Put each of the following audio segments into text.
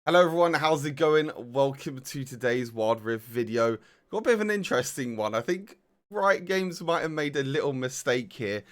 Hello everyone, how's it going? Welcome to today's Wild Rift video. Got a bit of an interesting one. I think Riot Games might have made a little mistake here.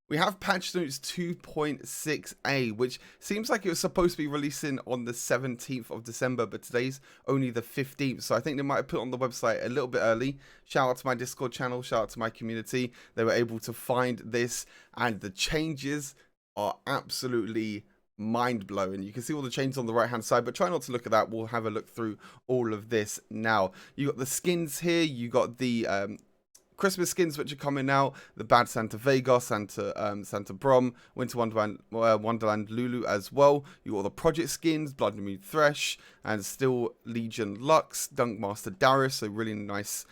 We have patch notes 2.6a, which seems like it was supposed to be releasing on the 17th of December, but today's only the 15th. So I think they might have put it on the website a little bit early. Shout out to my Discord channel, shout out to my community. They were able to find this, and the changes are absolutely mind-blowing. You can see all the changes on the right hand side, but try not to look at that. We'll have a look through all of this now. You got the skins here, you got the Christmas skins which are coming out, the Bad Santa Vega, Santa Brom, Winter Wonderland Lulu as well. You got all the project skins, Blood and Moon Thresh, and Steel Legion Lux, Dunkmaster Darius, so really nice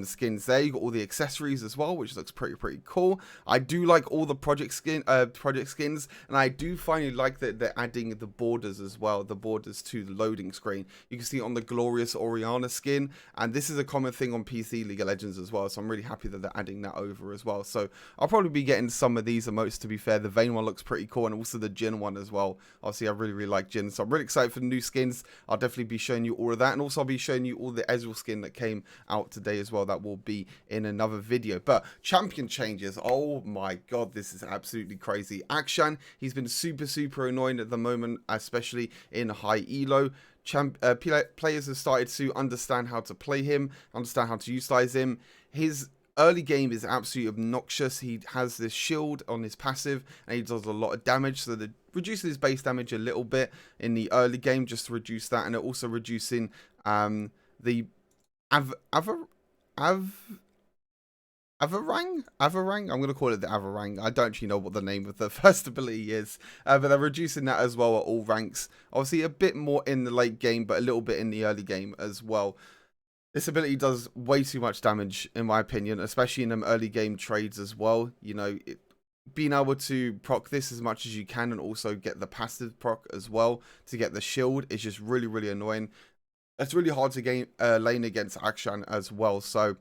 skins there. You got all the accessories as well, which looks pretty cool. I do like all the project skins, and I do finally like that they're adding the borders as well, the borders to the loading screen. You can see on the Glorious Oriana skin, and this is a common thing on PC League of Legends as well, so I'm really happy that they're adding that over as well. So I'll probably be getting some of these emotes, to be fair. The Vayne one looks pretty cool, and also the Jhin one as well. Obviously I really like Jhin, so I'm really excited for the new skins. I'll definitely be showing you all of that, and also I'll be showing you all the Ezreal skin that came out today as well. That will be in another video. But champion changes, oh my god, this is absolutely crazy. Akshan, he's been super annoying at the moment, especially in high elo. Players have started to understand how to play him, understand how to utilize him. His early game is absolutely obnoxious. He has this shield on his passive, and he does a lot of damage, so the reducing his base damage a little bit in the early game just to reduce that, and it also reducing the Avarang? I'm going to call it the Avarang. I don't actually know what the name of the first ability is, but they're reducing that as well at all ranks. Obviously a bit more in the late game, but a little bit in the early game as well. This ability does way too much damage, in my opinion, especially in them early game trades as well. You know, being able to proc this as much as you can, and also get the passive proc as well to get the shield, is just really annoying. It's really hard to lane against Akshan as well, so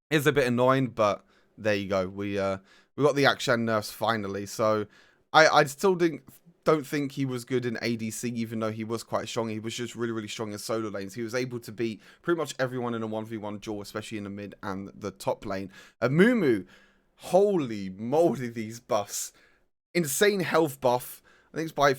it's a bit annoying, but there you go. We got the Akshan nerfs finally, so I still don't think he was good in ADC, even though he was quite strong. He was just really strong in solo lanes. He was able to beat pretty much everyone in a 1v1 duel, especially in the mid and the top lane. Amumu, holy moly, these buffs. Insane health buff. I think it's by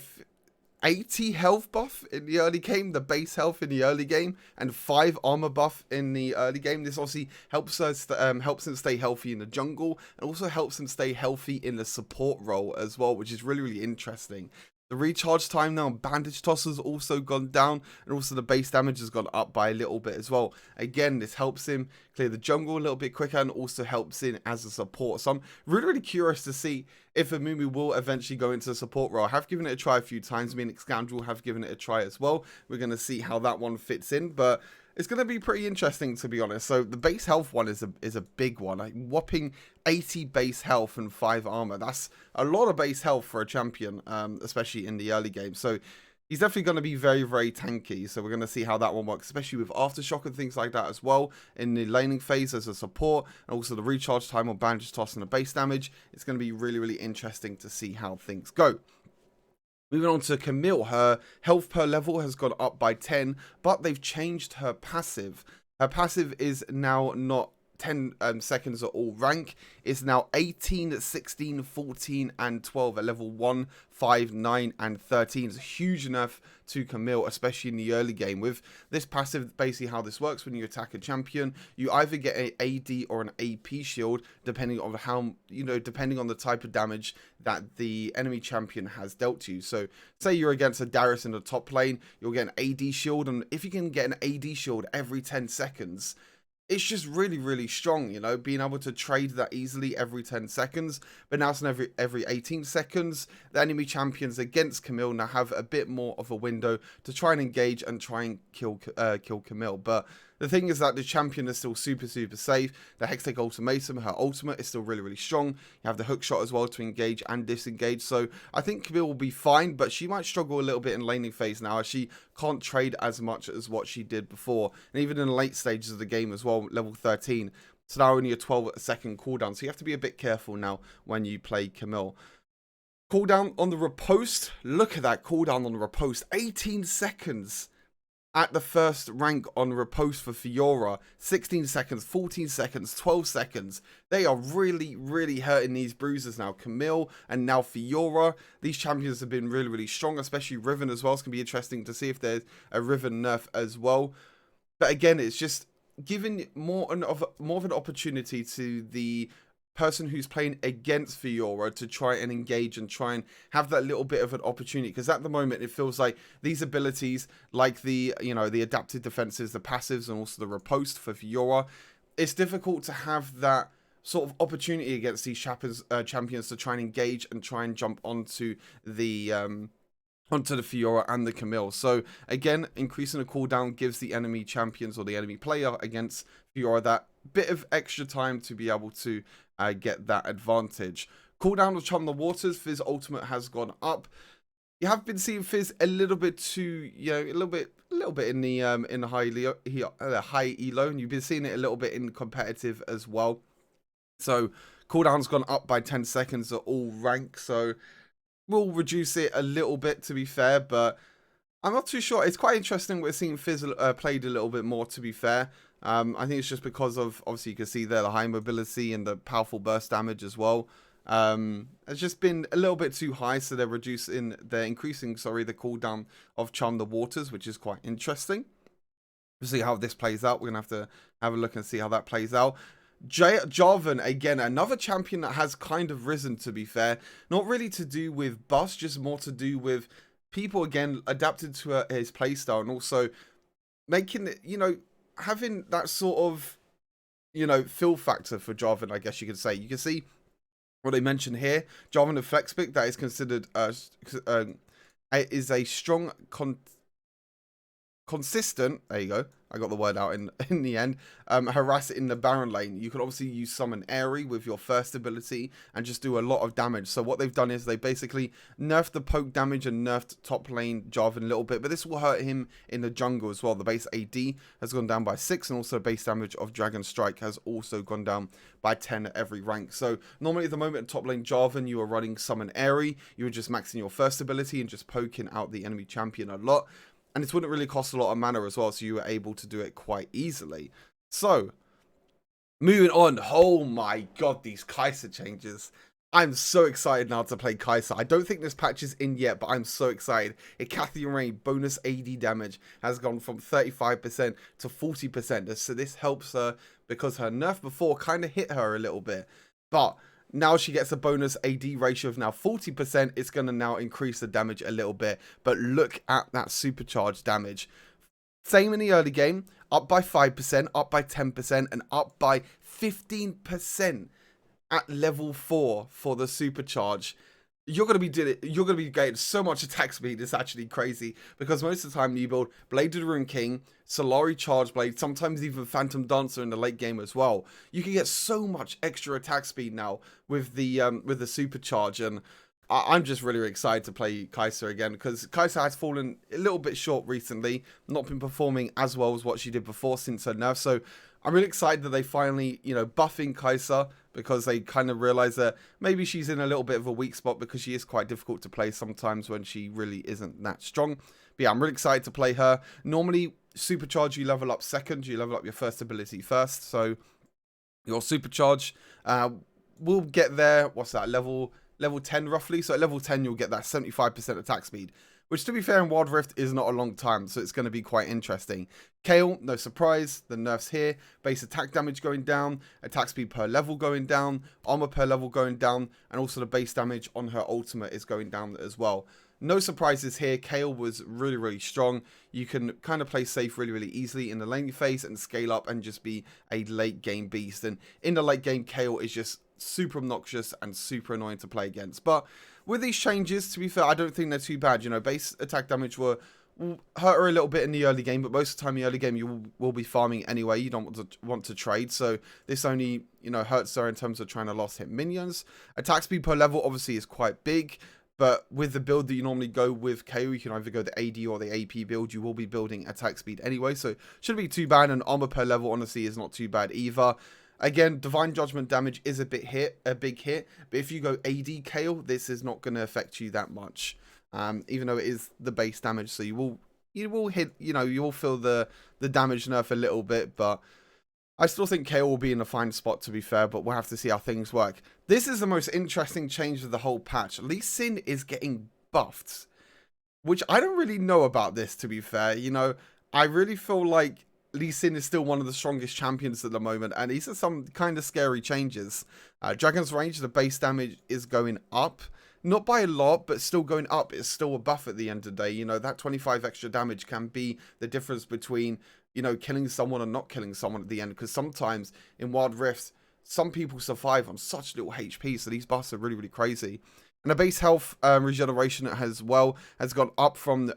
80 health buff in the early game, the base health in the early game, and 5 armor buff in the early game. This obviously helps him stay healthy in the jungle, and also helps him stay healthy in the support role as well, which is really interesting. The recharge time now, bandage toss has also gone down, and also the base damage has gone up by a little bit as well. Again, this helps him clear the jungle a little bit quicker, and also helps in as a support. So I'm really curious to see if Amumu will eventually go into the support role. I have given it a try a few times. Me and Scoundrel have given it a try as well. We're going to see how that one fits in, but it's going to be pretty interesting, to be honest. So the base health one is a big one. Like whopping 80 base health and 5 armor. That's a lot of base health for a champion, especially in the early game. So he's definitely going to be very tanky. So we're going to see how that one works, especially with aftershock and things like that as well in the laning phase as a support, and also the recharge time on bandage toss and the base damage. It's going to be really interesting to see how things go. Moving on to Camille, her health per level has gone up by 10, but they've changed her passive. Her passive is now not 10 seconds at all rank. It's now 18, 16, 14, and 12 at level 1, 5, 9, and 13. It's a huge nerf to Camille, especially in the early game. With this passive, basically how this works, when you attack a champion, you either get an AD or an AP shield, depending on depending on the type of damage that the enemy champion has dealt to you. So say you're against a Darius in the top lane, you'll get an AD shield, and if you can get an AD shield every 10 seconds, it's just really strong, you know, being able to trade that easily every 10 seconds. But now it's every 18 seconds. The enemy champions against Camille now have a bit more of a window to try and engage and try and kill Camille. But the thing is that the champion is still super safe. The Hextech Ultimatum, her ultimate, is still really strong. You have the hook shot as well to engage and disengage. So I think Camille will be fine, but she might struggle a little bit in laning phase now, as she can't trade as much as what she did before. And even in the late stages of the game as well, level 13, it's now only a 12-second cooldown. So you have to be a bit careful now when you play Camille. Cooldown on the riposte. Look at that cooldown on the riposte. 18 seconds. at the first rank on riposte for Fiora. 16 seconds, 14 seconds, 12 seconds. They are really, really hurting these bruisers now. Camille and now Fiora. These champions have been really, really strong, especially Riven as well. It's going to be interesting to see if there's a Riven nerf as well. But again, it's just giving more of an opportunity to the person who's playing against Fiora to try and engage and try and have that little bit of an opportunity, because at the moment it feels like these abilities, like the the adaptive defenses, the passives, and also the riposte for Fiora, it's difficult to have that sort of opportunity against these champions to try and engage and try and jump onto the Fiora and the Camille. So again, increasing the cooldown gives the enemy champions or the enemy player against Fiora that bit of extra time to be able to get that advantage. Cooldown of Charm the Waters. Fizz ultimate has gone up. You have been seeing Fizz a little bit too, a little bit in the high elo, and you've been seeing it a little bit in competitive as well. So cooldown's gone up by 10 seconds at all ranks. So we'll reduce it a little bit, to be fair, but I'm not too sure. It's quite interesting we're seeing Fizz played a little bit more, to be fair. I think it's just because of, obviously you can see there, the high mobility and the powerful burst damage as well. It's just been a little bit too high, so they're increasing, the cooldown of Charm the Waters, which is quite interesting. We'll see how this plays out. We're going to have to have a look and see how that plays out. Jarvan, again, another champion that has kind of risen, to be fair. Not really to do with buffs, just more to do with people, again, adapted to his playstyle, and also making it, having that sort of, fill factor for Jarvan, I guess you could say. You can see what they mentioned here. Jarvan the flex pick, that is considered is a strong, consistent, there you go, I got the word out in the end, harass it in the Baron lane. You can obviously use Summon Airy with your first ability and just do a lot of damage. So what they've done is they basically nerfed the poke damage and nerfed top lane Jarvan a little bit, but this will hurt him in the jungle as well. The base AD has gone down by 6, and also base damage of Dragon Strike has also gone down by 10 at every rank. So normally at the moment at top lane Jarvan, you are running Summon Airy, you are just maxing your first ability and just poking out the enemy champion a lot. And it wouldn't really cost a lot of mana as well, so you were able to do it quite easily. So, moving on. Oh my god, these Kai'Sa changes. I'm so excited now to play Kai'Sa. I don't think this patch is in yet, but I'm so excited. Icathian Rain bonus AD damage has gone from 35% to 40%. So this helps her because her nerf before kind of hit her a little bit. But now she gets a bonus AD ratio of now 40%. It's going to now increase the damage a little bit. But look at that supercharged damage. Same in the early game. Up by 5%, up by 10%, and up by 15% at level 4 for the supercharge. You're going to be getting so much attack speed. It's actually crazy, because most of the time you build Blade of the Rune King, Solari Charge Blade, sometimes even Phantom Dancer in the late game as well. You can get so much extra attack speed now with the supercharge, and I'm just really, really excited to play Kai'Sa again, because Kai'Sa has fallen a little bit short recently, not been performing as well as what she did before since her nerf. So I'm really excited that they finally, buffing Kai'Sa, because they kind of realize that maybe she's in a little bit of a weak spot, because she is quite difficult to play sometimes when she really isn't that strong. But yeah, I'm really excited to play her. Normally, supercharge, you level up second, you level up your first ability first. So your supercharge will get there, what's that, level 10 roughly. So at level 10, you'll get that 75% attack speed, which, to be fair, in Wild Rift is not a long time, so it's going to be quite interesting. Kayle, no surprise, the nerfs here. Base attack damage going down, attack speed per level going down, armor per level going down, and also the base damage on her ultimate is going down as well. No surprises here. Kayle was really, really strong. You can kind of play safe really, really easily in the lane phase and scale up and just be a late game beast. And in the late game, Kayle is just super obnoxious and super annoying to play against. But with these changes, to be fair, I don't think they're too bad. Base attack damage will hurt her a little bit in the early game, but most of the time in the early game you will be farming anyway. You don't want to trade, so this only hurts her in terms of trying to last hit minions. Attack speed per level obviously is quite big, but with the build that you normally go with Kayle, you can either go the AD or the AP build. You will be building attack speed anyway, so shouldn't be too bad. And armor per level honestly is not too bad either. Again, Divine Judgment damage is a big hit, but if you go AD Kayle, this is not going to affect you that much, even though it is the base damage, so you will, you will hit, you know, you will feel the damage nerf a little bit, but I still think Kayle will be in a fine spot, to be fair, but we'll have to see how things work. This is the most interesting change of the whole patch. Lee Sin is getting buffed, which I don't really know about this, to be fair. You know, I really feel like Lee Sin is still one of the strongest champions at the moment, and these are some kind of scary changes. Dragon's Range, the base damage is going up. Not by a lot, but still going up. It's still a buff at the end of the day. You know, that 25 extra damage can be the difference between, you know, killing someone and not killing someone at the end. Because sometimes in Wild Rifts, some people survive on such little HP. So these buffs are really, really crazy. And the base health regeneration as well has gone up from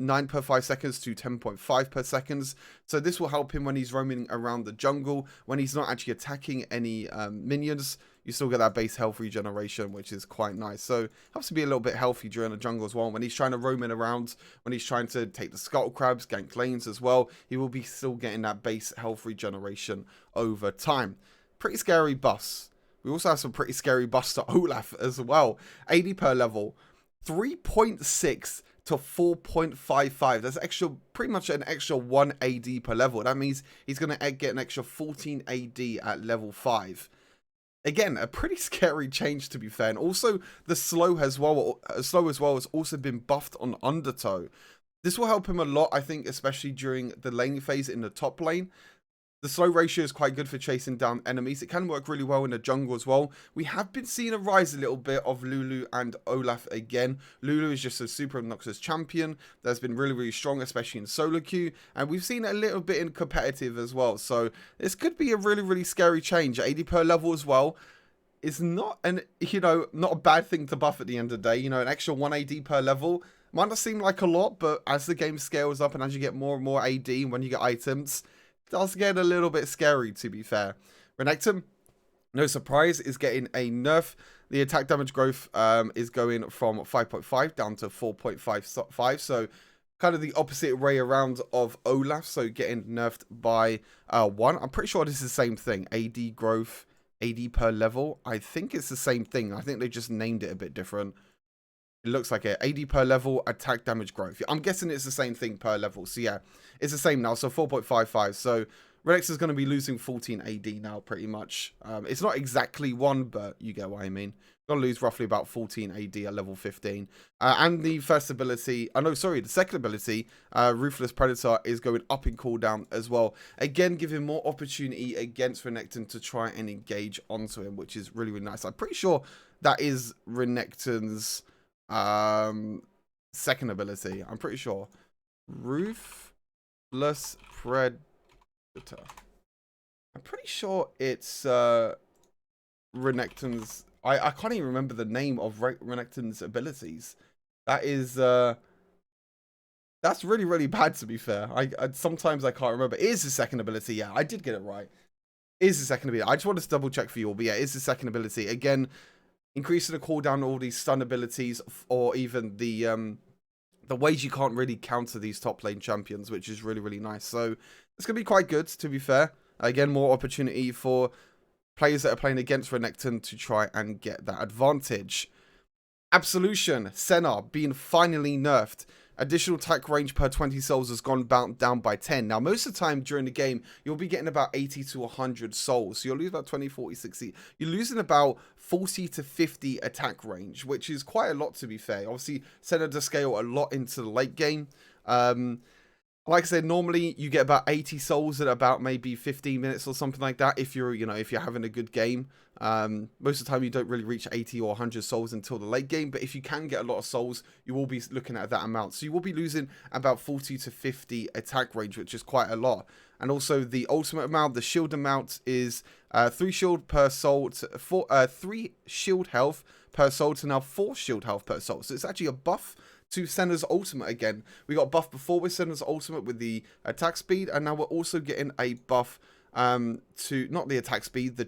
9 per 5 seconds to 10.5 per seconds. So this will help him when he's roaming around the jungle. When he's not actually attacking any minions, you still get that base health regeneration, which is quite nice. So helps to be a little bit healthy during the jungle as well. When he's trying to roam in around, when he's trying to take the scuttle crabs, gank lanes as well, he will be still getting that base health regeneration over time. Pretty scary buffs. We also have some pretty scary buffs to Olaf as well. 80 per level, 3.6 to 4.55. That's extra, pretty much an extra 1 AD per level. That means he's going to get an extra 14 AD at level 5. Again, a pretty scary change, to be fair. And also, the slow as well has also been buffed on Undertow. This will help him a lot, I think, especially during the laning phase in the top lane. The slow ratio is quite good for chasing down enemies. It can work really well in the jungle as well. We have been seeing a rise a little bit of Lulu and Olaf again. Lulu is just a super obnoxious champion that's been really, really strong, especially in solo queue. And we've seen it a little bit in competitive as well. So this could be a really, really scary change. 80 per level as well. It's not an, you know, not a bad thing to buff at the end of the day. You know, an extra 1 AD per level might not seem like a lot, but as the game scales up and as you get more and more AD and when you get items, does get a little bit scary, to be fair. Renekton, no surprise, is getting a nerf. The attack damage growth is going from 5.5 down to 4.55. So kind of the opposite way around of Olaf. So getting nerfed by 1. I'm pretty sure this is the same thing. AD growth, AD per level. I think it's the same thing. I think they just named it a bit different. It looks like it. AD per level, attack damage growth. I'm guessing it's the same thing per level. So yeah, it's the same now. So 4.55. So Renekton is going to be losing 14 AD now, pretty much. It's not exactly 1, but you get what I mean. Going to lose roughly about 14 AD at level 15. And the first ability, the second ability, Ruthless Predator, is going up in cooldown as well. Again, giving more opportunity against Renekton to try and engage onto him, which is really, really nice. I'm pretty sure that is Renekton's second ability. I'm pretty sure. Ruthless Predator. I'm pretty sure it's Renekton's. I can't even remember the name of Renekton's abilities. That is that's really, really bad, to be fair. I sometimes I can't remember. It is the second ability. Yeah, I did get it right. It is the second ability. I just wanted to double check for you all, but yeah, it is the second ability. Again, increasing the cooldown, all these stun abilities, or even the ways you can't really counter these top lane champions, which is really, really nice. So it's going to be quite good, to be fair. Again, more opportunity for players that are playing against Renekton to try and get that advantage. Absolution, Senna being finally nerfed. Additional attack range per 20 souls has gone down by 10. Now, most of the time during the game, you'll be getting about 80 to 100 souls. So you'll lose about 20, 40, 60. You're losing about 40 to 50 attack range, which is quite a lot, to be fair. Obviously, Senna does scale a lot into the late game. Like I said, normally you get about 80 souls at about maybe 15 minutes or something like that. If you're, if you're having a good game, most of the time you don't really reach 80 or 100 souls until the late game. But if you can get a lot of souls, you will be looking at that amount. So you will be losing about 40 to 50 attack range, which is quite a lot. And also the ultimate amount, the shield amount is 3 shield per soul, 3 shield health per soul to now 4 shield health per soul. So it's actually a buff to Senna's ultimate again. We got buff before with Senna's ultimate with the attack speed, and now we're also getting a buff to not the attack speed, the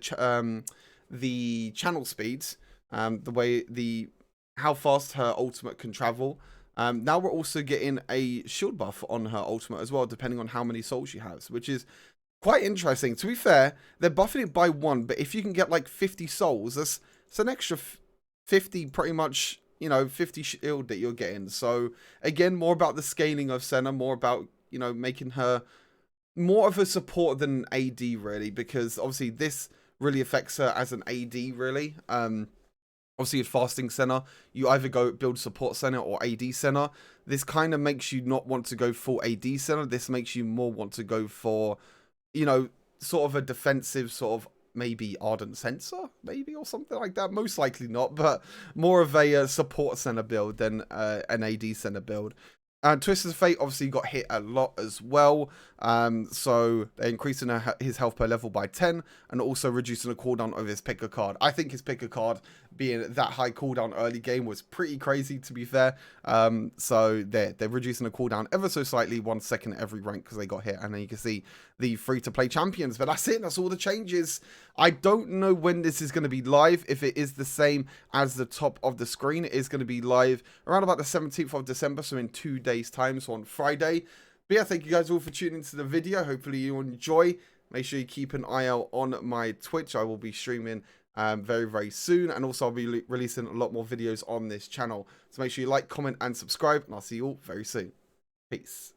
channel speeds, how fast her ultimate can travel. Now we're also getting a shield buff on her ultimate as well, depending on how many souls she has, which is quite interesting. To be fair, they're buffing it by 1, but if you can get like 50 souls, that's an extra 50 pretty much you know, 50 shield that you're getting. So again, more about the scaling of Senna, more about, you know, making her more of a support than AD really, because obviously this really affects her as an AD really. Obviously, with fasting Senna, you either go build support Senna or AD Senna. This kind of makes you not want to go full AD Senna. This makes you more want to go for, you know, sort of a defensive sort of maybe Ardent Sensor, maybe, or something like that. Most likely not, but more of a support Senna build than an AD Senna build. And Twisted Fate obviously got hit a lot as well. So they're increasing his health per level by 10 and also reducing the cooldown of his pick a card. I think his pick a card being that high cooldown early game was pretty crazy, to be fair. So they're reducing the cooldown ever so slightly, 1 second at every rank because they got hit. And then you can see the free-to-play champions. But that's it. That's all the changes. I don't know when this is going to be live. If it is the same as the top of the screen, it is going to be live around about the 17th of December, so in 2 days' time, so on Friday. But yeah, thank you guys all for tuning into the video. Hopefully you enjoy. Make sure you keep an eye out on my Twitch. I will be streaming very, very soon. And also I'll be releasing a lot more videos on this channel. So make sure you like, comment, and subscribe. And I'll see you all very soon. Peace.